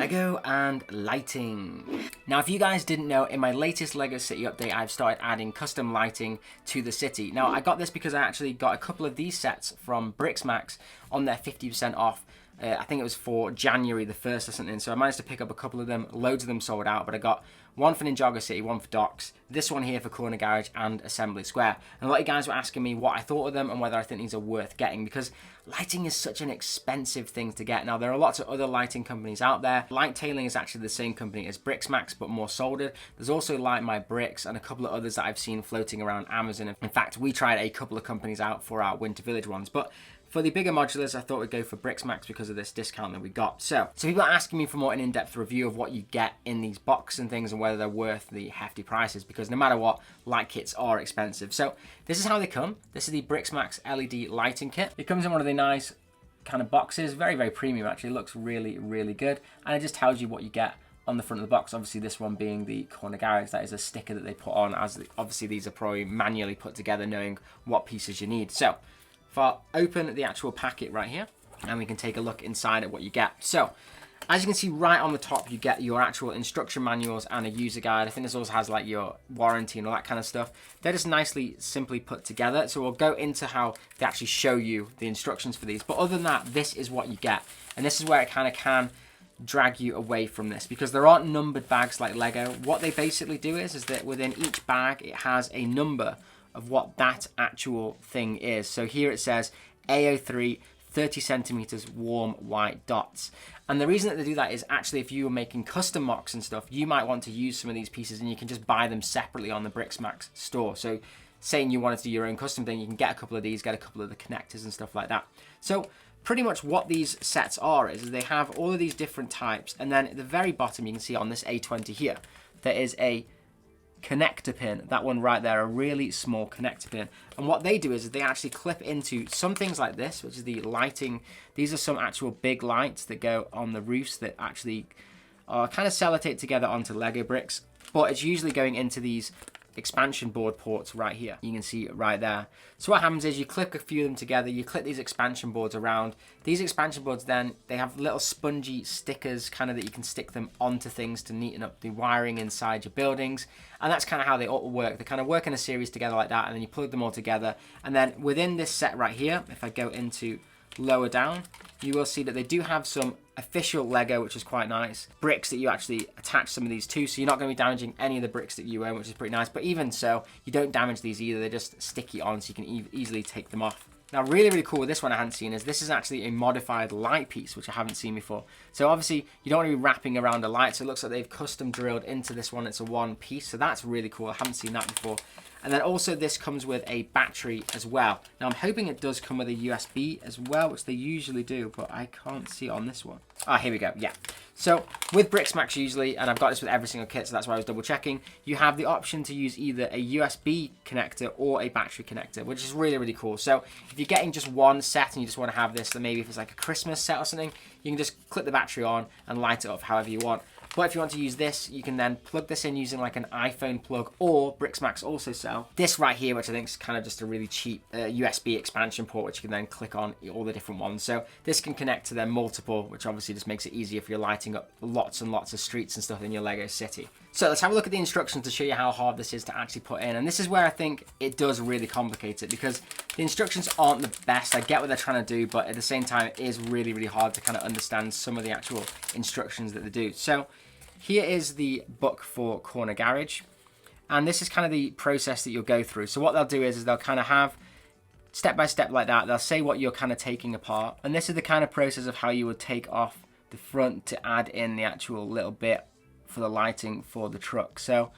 LEGO and lighting. Now, if you guys didn't know, in my latest LEGO City update, I've started adding custom lighting to the city. Now, I got this because I actually got a couple of these sets from Briksmax on their 50% off. I think it was for January the 1st or something, so I managed to pick up a couple of them. Loads of them sold out, but I got one for Ninjago City, one for Docks, this one here for Corner Garage and Assembly Square. And a lot of you guys were asking me what I thought of them and whether I think these are worth getting, because lighting is such an expensive thing to get. Now, there are lots of other lighting companies out there. Light Tailing is actually the same company as Briksmax, but more soldered. There's also Light My Bricks and a couple of others that I've seen floating around Amazon. In fact, we tried a couple of companies out for our Winter Village ones, but for the bigger modulars, I thought we'd go for Briksmax because of this discount that we got. So people are asking me for more an in-depth review of what you get in these boxes and things and whether they're worth the hefty prices, because no matter what, light kits are expensive. So this is how they come. This is the Briksmax LED lighting kit. It comes in one of the nice kind of boxes, very, very premium actually. It looks really, really good. And it just tells you what you get on the front of the box. Obviously this one being the Corner Garage, that is a sticker that they put on, as obviously these are probably manually put together knowing what pieces you need. So if I open the actual packet right here, and we can take a look inside at what you get. So, as you can see right on the top, you get your actual instruction manuals and a user guide. I think this also has like your warranty and all that kind of stuff. They're just nicely, simply put together. So we'll go into how they actually show you the instructions for these. But other than that, this is what you get. And this is where it kind of can drag you away from this, because there aren't numbered bags like Lego. What they basically do is that within each bag, it has a number of what that actual thing is. So here it says AO3 30 centimeters warm white dots. And the reason that they do that is actually if you were making custom mocks and stuff, you might want to use some of these pieces and you can just buy them separately on the Briksmax store. So saying you wanted to do your own custom thing, you can get a couple of these, get a couple of the connectors and stuff like that. So pretty much what these sets are is they have all of these different types, and then at the very bottom you can see on this A20 here, there is a connector pin, that one right there, a really small connector pin. And what they do is they actually clip into some things like this, which is the lighting. These are some actual big lights that go on the roofs that actually are kind of sellotape together onto Lego bricks, but it's usually going into these expansion board ports right here. You can see it right there. So what happens is you clip a few of them together, you clip these expansion boards around. These expansion boards then, they have little spongy stickers kind of that you can stick them onto things to neaten up the wiring inside your buildings. And that's kind of how they all work. They kind of work in a series together like that, and then you plug them all together. And then within this set right here, if I go into lower down, you will see that they do have some official Lego, which is quite nice. Bricks that you actually attach some of these to, so you're not going to be damaging any of the bricks that you own, which is pretty nice. But even so, you don't damage these either. They're just sticky on, so you can easily take them off. Now, really, really cool with this one I hadn't seen is this is actually a modified light piece, which I haven't seen before. So obviously, you don't want to be wrapping around a light, so it looks like they've custom drilled into this one. It's a one piece, so that's really cool. I haven't seen that before. And then also this comes with a battery as well. Now I'm hoping it does come with a USB as well, which they usually do, but I can't see it on this one. Ah, here we go, yeah. So with Briksmax usually, and I've got this with every single kit, so that's why I was double checking, you have the option to use either a USB connector or a battery connector, which is really, really cool. So if you're getting just one set and you just want to have this, then maybe if it's like a Christmas set or something, you can just clip the battery on and light it up however you want. But if you want to use this, you can then plug this in using like an iPhone plug, or Briksmax also sell this right here, which I think is kind of just a really cheap USB expansion port, which you can then click on all the different ones. So this can connect to them multiple, which obviously just makes it easier if you're lighting up lots and lots of streets and stuff in your Lego city. So let's have a look at the instructions to show you how hard this is to actually put in. And this is where I think it does really complicate it, because the instructions aren't the best. I get what they're trying to do, but at the same time, it is really, really hard to kind of understand some of the actual instructions that they do. So here is the book for Corner Garage, and this is kind of the process that you'll go through. So what they'll do is they'll kind of have step by step like that. They'll say what you're kind of taking apart, and this is the kind of process of how you would take off the front to add in the actual little bit for the lighting for the truck. So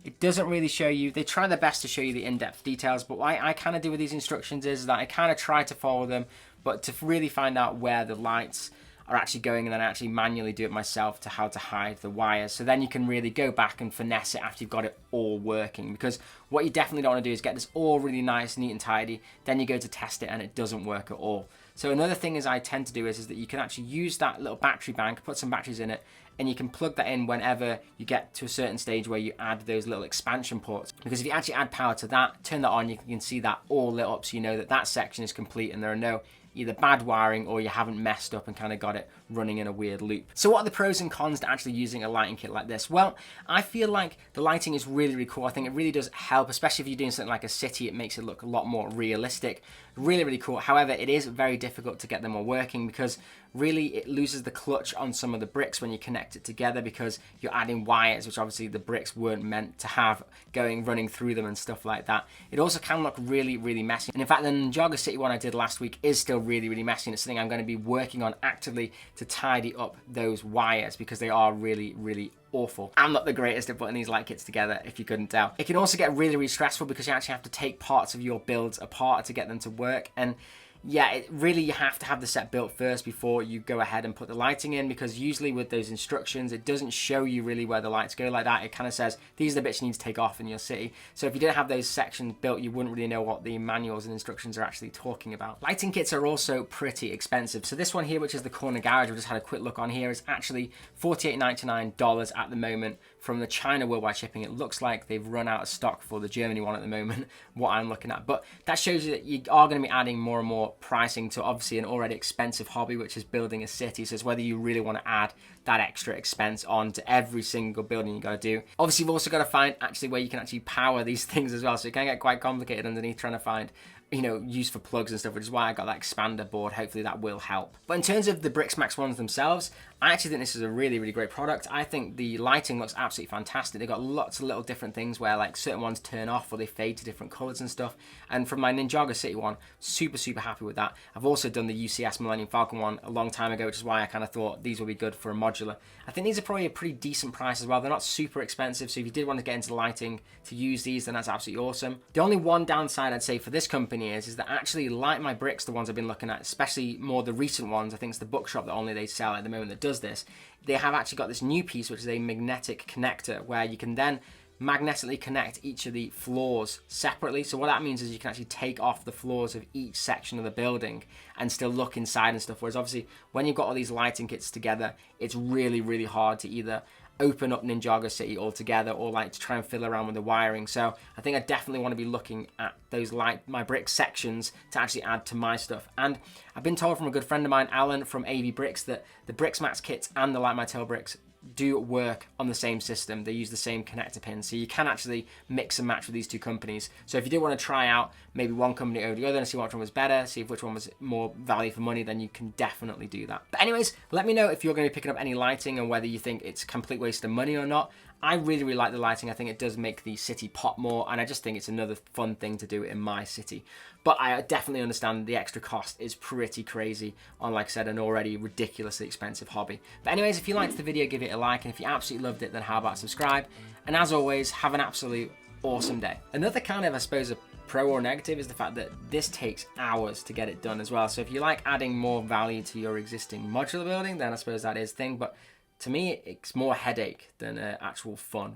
it doesn't really show you, they try their best to show you the in-depth details, but what I kind of do with these instructions is that I kind of try to follow them, but to really find out where the lights are actually going, and then I actually manually do it myself to how to hide the wires. So then you can really go back and finesse it after you've got it all working, because what you definitely don't want to do is get this all really nice, neat and tidy, then you go to test it and it doesn't work at all. So another thing is I tend to do is that you can actually use that little battery bank, put some batteries in it, and you can plug that in whenever you get to a certain stage where you add those little expansion ports. Because if you actually add power to that, turn that on, you can see that all lit up, so you know that that section is complete and there are no either bad wiring or you haven't messed up and kind of got it running in a weird loop. So what are the pros and cons to actually using a lighting kit like this? Well, I feel like the lighting is really, really cool. I think it really does help, especially if you're doing something like a city. It makes it look a lot more realistic. Really, really cool. However, it is very difficult to get them all working because really it loses the clutch on some of the bricks when you connect it together, because you're adding wires, which obviously the bricks weren't meant to have running through them and stuff like that. It also can look really, really messy. And in fact, the Ninjago City one I did last week is still really, really messy, and it's something I'm going to be working on actively to tidy up those wires, because they are really, really awful. I'm not the greatest at putting these light kits together, if you couldn't tell. It can also get really, really stressful because you actually have to take parts of your builds apart to get them to work. And yeah, you have to have the set built first before you go ahead and put the lighting in, because usually with those instructions, it doesn't show you really where the lights go like that. It kind of says, these are the bits you need to take off in your city. So if you didn't have those sections built, you wouldn't really know what the manuals and instructions are actually talking about. Lighting kits are also pretty expensive. So this one here, which is the corner garage, we just had a quick look on here, is actually $48.99 at the moment from the China worldwide shipping. It looks like they've run out of stock for the Germany one at the moment, what I'm looking at. But that shows you that you are going to be adding more and more pricing to obviously an already expensive hobby, which is building a city. So it's whether you really want to add that extra expense on to every single building you got to do. Obviously, you've also got to find actually where you can actually power these things as well. So it can get quite complicated underneath trying to find, you know, use for plugs and stuff, which is why I got that expander board. Hopefully that will help. But in terms of the Briksmax ones themselves, I actually think this is a really, really great product. I think the lighting looks absolutely fantastic. They've got lots of little different things where like certain ones turn off or they fade to different colors and stuff. And from my Ninjago City one, super, super happy with that. I've also done the UCS Millennium Falcon one a long time ago, which is why I kind of thought these would be good for a modular. I think these are probably a pretty decent price as well. They're not super expensive, so if you did want to get into lighting to use these, then that's absolutely awesome. The only one downside I'd say for this company is that actually, like my bricks, the ones I've been looking at, especially more the recent ones, I think it's the bookshop that only they sell at the moment that does this, they have actually got this new piece, which is a magnetic connector, where you can then magnetically connect each of the floors separately. So what that means is you can actually take off the floors of each section of the building and still look inside and stuff. Whereas obviously when you've got all these lighting kits together, it's really, really hard to either open up Ninjago City altogether or like to try and fiddle around with the wiring. So I think I definitely want to be looking at those my brick sections to actually add to my stuff. And I've been told from a good friend of mine, Alan from AV Bricks, that the Briksmax kits and the Light My Tail bricks do work on the same system. They use the same connector pins, so you can actually mix and match with these two companies. So if you did want to try out maybe one company over the other and see which one was better, see which one was more value for money, then you can definitely do that. But anyways, let me know if you're going to be picking up any lighting and whether you think it's a complete waste of money or not. I really, really like the lighting. I think it does make the city pop more, and I just think it's another fun thing to do in my city. But I definitely understand the extra cost is pretty crazy on, like I said, an already ridiculously expensive hobby. But anyways, if you liked the video, give it a like, and if you absolutely loved it, then how about subscribe? And as always, have an absolute awesome day. Another kind of, I suppose, a pro or negative is the fact that this takes hours to get it done as well. So if you like adding more value to your existing modular building, then I suppose that is a thing. But to me, it's more headache than actual fun.